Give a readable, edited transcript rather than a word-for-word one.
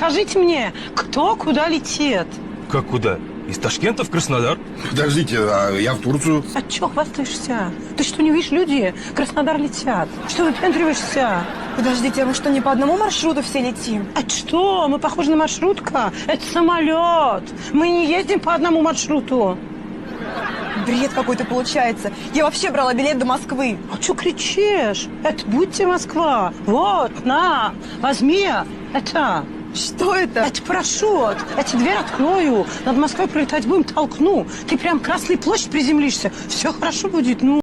Скажите мне, кто куда летит? Как куда? Из Ташкента в Краснодар? Подождите, а я в Турцию. А чё хвастаешься? Ты что, не видишь, люди в Краснодар летят? Что выпендриваешься? Подождите, а мы что, не по одному маршруту все летим? А что? Мы похожи на маршрутка? Это самолет. Мы не ездим по одному маршруту. Бред какой-то получается. Я вообще брала билет до Москвы. А что кричишь? Это будьте Москва. Вот, на, возьми. Это... Что это? Это парашют. Я тебе дверь открою. Над Москвой пролетать будем, толкну. Ты прям Красной площадь приземлишься. Все хорошо будет, ну.